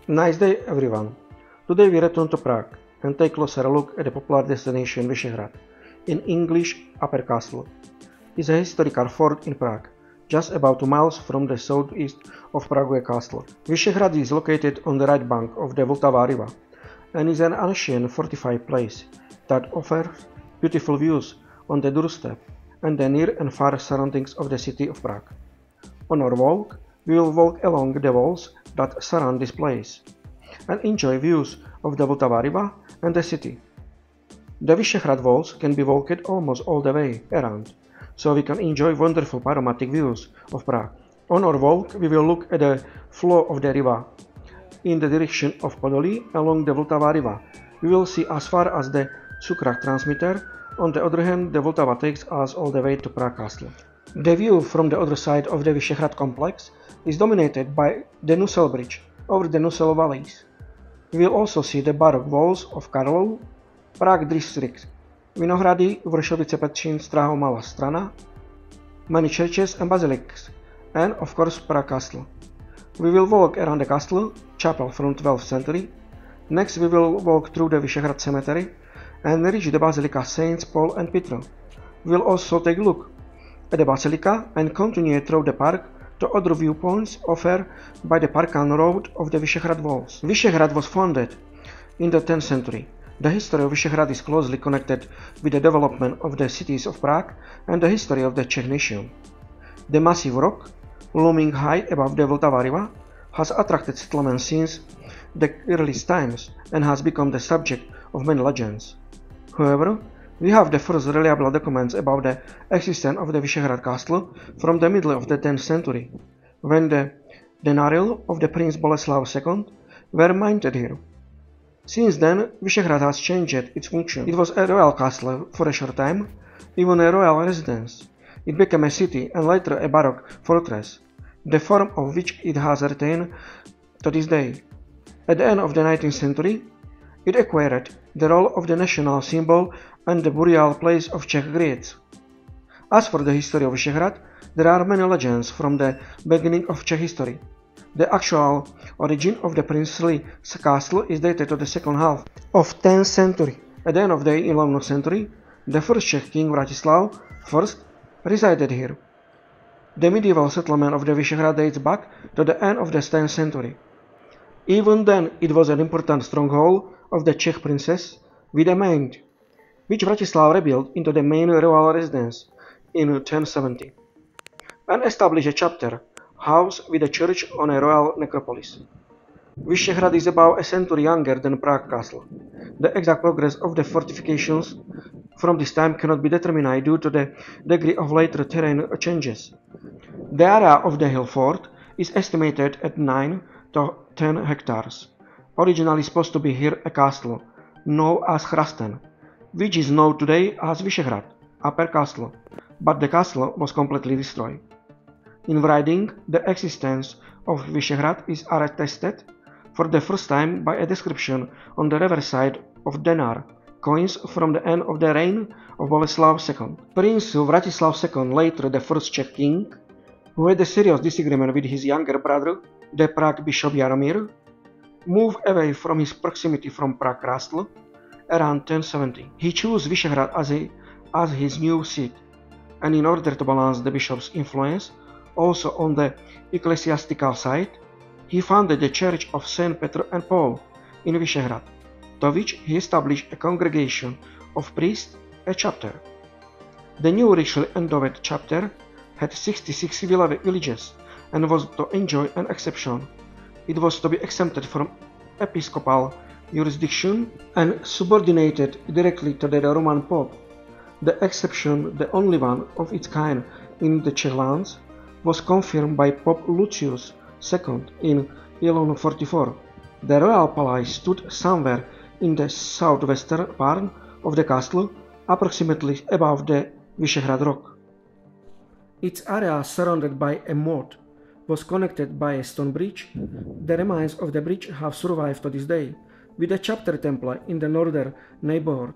Nice day everyone! Today we return to Prague and take a closer look at the popular destination Vyšehrad, in English Upper Castle. It's a historical fort in Prague, just about 2 miles from the southeast of Prague Castle. Vyšehrad is located on the right bank of the Vltava river and is an ancient fortified place that offers beautiful views on the doorstep and the near and far surroundings of the city of Prague. On our walk, we will walk along the walls that surround this place and enjoy views of the Vltava river and the city. The Vyšehrad walls can be walked almost all the way around, so we can enjoy wonderful panoramic views of Prague. On our walk, we will look at the flow of the river in the direction of Podolí along the Vltava river. We will see as far as the Cukrak transmitter. On the other hand, the Vltava takes us all the way to Prague Castle. The view from the other side of the Vyšehrad complex is dominated by the Nusel Bridge over the Nusel valleys. We will also see the baroque walls of Karlov, Prague district, Vinohrady, Vršovice Petřín, Strahov, Malá Strana, many churches and basilicas, and of course Prague Castle. We will walk around the castle, chapel from 12th century. Next we will walk through the Vyšehrad cemetery and reach the Basilica Saints Paul and Peter. We will also take a look at the Basilica and continue through the park to other viewpoints offered by the Parkan road of the Vyšehrad walls. Vyšehrad was founded in the 10th century. The history of Vyšehrad is closely connected with the development of the cities of Prague and the history of the Czech nation. The massive rock, looming high above the Vltava river, has attracted settlement since the earliest times and has become the subject of many legends. However, we have the first reliable documents about the existence of the Vyšehrad castle from the middle of the 10th century, when the denarial of the Prince Boleslav II were minted here. Since then, Vyšehrad has changed its function. It was a royal castle for a short time, even a royal residence. It became a city and later a baroque fortress, the form of which it has retained to this day. At the end of the 19th century, it acquired the role of the national symbol and the burial place of Czech Greats. As for the history of Vyšehrad, there are many legends from the beginning of Czech history. The actual origin of the princely castle is dated to the second half of 10th century. At the end of the 11th century, the first Czech king Vratislav I resided here. The medieval settlement of the Vyšehrad dates back to the end of the 10th century. Even then, it was an important stronghold of the Czech princes with a maid, which Vratislav rebuilt into the main royal residence in 1070, and established a chapter house with a church on a royal necropolis. Vyšehrad is about a century younger than Prague Castle. The exact progress of the fortifications from this time cannot be determined due to the degree of later terrain changes. The area of the hill fort is estimated at 9 to 10 hectares. Originally supposed to be here a castle, known as Chrasten, which is known today as Vyšehrad, Upper Castle, but the castle was completely destroyed. In writing, the existence of Vyšehrad is attested for the first time by a description on the riverside of denar coins from the end of the reign of Boleslav II. Prince Vratislav II, later the first Czech king, who had a serious disagreement with his younger brother, the Prague bishop Jaromír, moved away from his proximity from Prague Castle around 1070. He chose Vyšehrad as his new seat, and in order to balance the bishop's influence also on the ecclesiastical side, he founded the Church of St. Peter and Paul in Vyšehrad, to which he established a congregation of priests, a chapter. The new richly endowed chapter had 66 villages and was to enjoy an exception. It was to be exempted from episcopal jurisdiction and subordinated directly to the Roman Pope. The exception, the only one of its kind in the Czech lands, was confirmed by Pope Lucius II in 1144. The royal palace stood somewhere in the southwestern part of the castle, approximately above the Vyšehrad rock. Its area, surrounded by a moat, was connected by a stone bridge. The remains of the bridge have survived to this day, with a chapter temple in the northern neighborhood.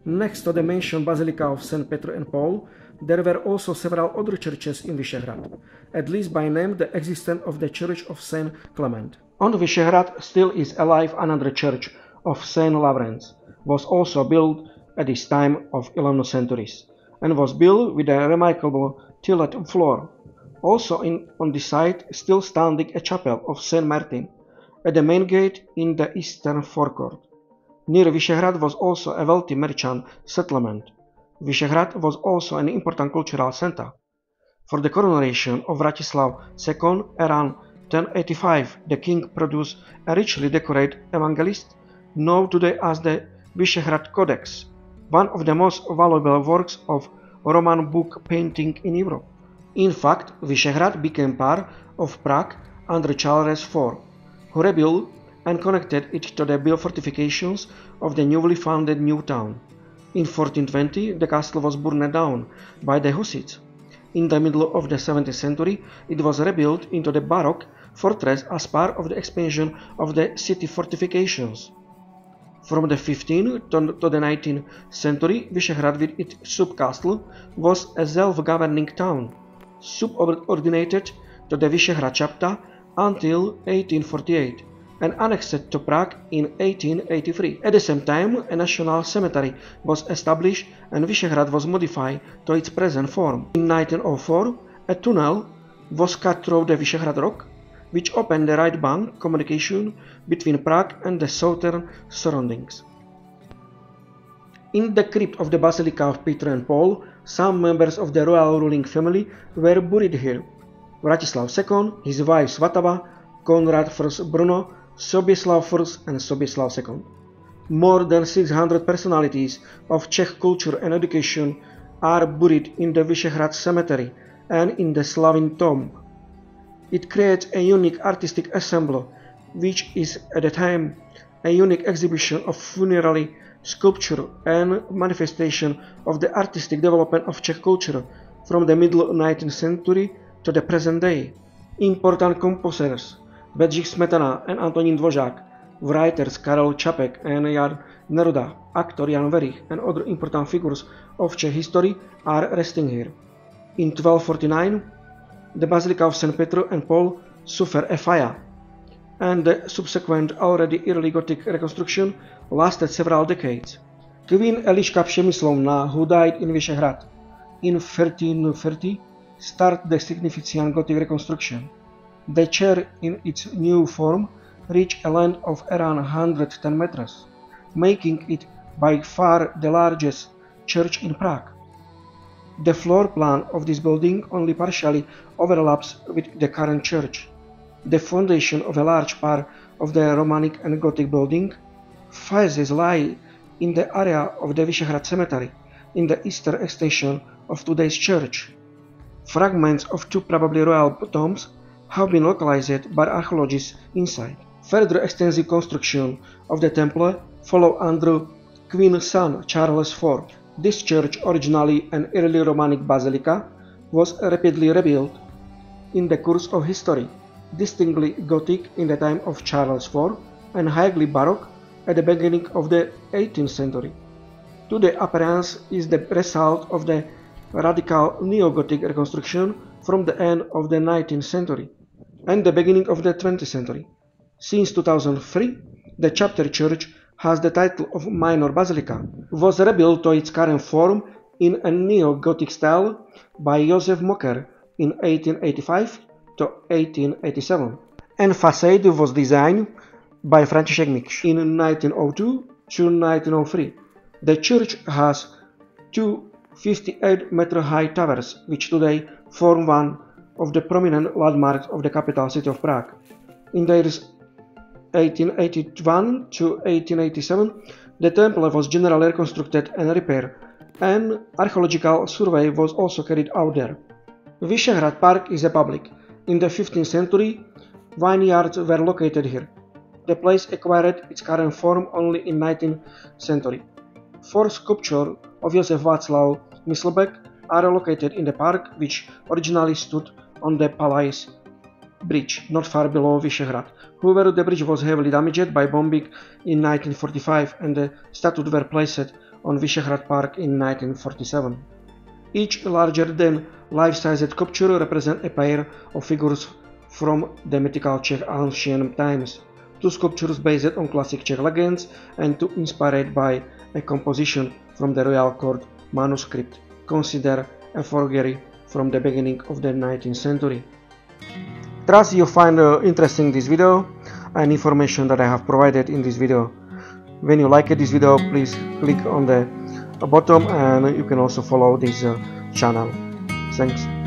Next to the mentioned Basilica of St. Peter and Paul, there were also several other churches in Vyšehrad, at least by name the existence of the Church of St. Clement. On Vyšehrad still is alive another church of St. Lawrence, was also built at this time of 11th centuries, and was built with a remarkable tiled floor. Also on this site still standing a chapel of St. Martin, at the main gate in the eastern forecourt. Near Vyšehrad was also a wealthy merchant settlement. Vyšehrad was also an important cultural center. For the coronation of Vratislav II around 1085, the king produced a richly decorated evangelist, known today as the Vyšehrad Codex, one of the most valuable works of Roman book painting in Europe. In fact, Vyšehrad became part of Prague under Charles IV, who rebuilt and connected it to the fortifications of the newly founded new town. In 1420, the castle was burned down by the Hussites. In the middle of the 17th century, it was rebuilt into the Baroque fortress as part of the expansion of the city fortifications. From the 15th to the 19th century, Vyšehrad with its sub-castle was a self-governing town, subordinated to the Vyšehrad chapter until 1848, and annexed to Prague in 1883. At the same time, a national cemetery was established and Vyšehrad was modified to its present form. In 1904, a tunnel was cut through the Vyšehrad rock, which opened the right bank communication between Prague and the southern surroundings. In the crypt of the Basilica of Peter and Paul, some members of the royal ruling family were buried here. Vratislav II, his wife Svatava, Konrad I Bruno, Soběslav I and Soběslav II. More than 600 personalities of Czech culture and education are buried in the Vyšehrad cemetery and in the Slavin tomb. It creates a unique artistic ensemble, which is at the time a unique exhibition of funerary sculpture and manifestation of the artistic development of Czech culture from the middle 19th century to the present day. Important composers Bedřich Smetana and Antonín Dvořák, writers Karel Čapek and Jan Neruda, actor Jan Werich, and other important figures of Czech history are resting here. In 1249, the Basilica of St. Peter and Paul suffered a fire, and the subsequent already early Gothic reconstruction lasted several decades. Queen Eliška Přemyslovna, who died in Vyšehrad in 1330, started the significant Gothic reconstruction. The church in its new form reached a length of around 110 meters, making it by far the largest church in Prague. The floor plan of this building only partially overlaps with the current church. The foundation of a large part of the Romanic and Gothic building phases lie in the area of the Vyšehrad cemetery, in the eastern extension of today's church. Fragments of two probably royal tombs have been localized by archaeologists inside. Further extensive construction of the temple followed under Queen's son Charles IV. This church, originally an early Romanic basilica, was rapidly rebuilt in the course of history, distinctly Gothic in the time of Charles IV and highly Baroque at the beginning of the 18th century. Today's appearance is the result of the radical neo-Gothic reconstruction from the end of the 19th century and the beginning of the 20th century. Since 2003, the chapter church has the title of minor basilica, was rebuilt to its current form in a neo-Gothic style by Josef Mocker in 1885 to 1887, and facade was designed by František Mikš in 1902 to 1903. The church has two 58-meter high towers, which today form one of the prominent landmarks of the capital city of Prague. In the years 1881 to 1887, the temple was generally reconstructed and repaired, and archaeological survey was also carried out there. Vyšehrad Park is a public. In the 15th century, vineyards were located here. The place acquired its current form only in 19th century. Four sculptures of Josef Václav Myslbek are located in the park, which originally stood on the Palais Bridge, not far below Vyšehrad. However, the bridge was heavily damaged by bombing in 1945, and the statues were placed on Vyšehrad Park in 1947. Each larger than life-sized sculpture represents a pair of figures from the mythical Czech ancient times, two sculptures based on classic Czech legends, and two inspired by a composition from the royal court manuscript, considered a forgery from the beginning of the 19th century. Trust you find interesting this video and information that I have provided in this video. When you like this video, please click on the bottom, and you can also follow this channel. Thanks.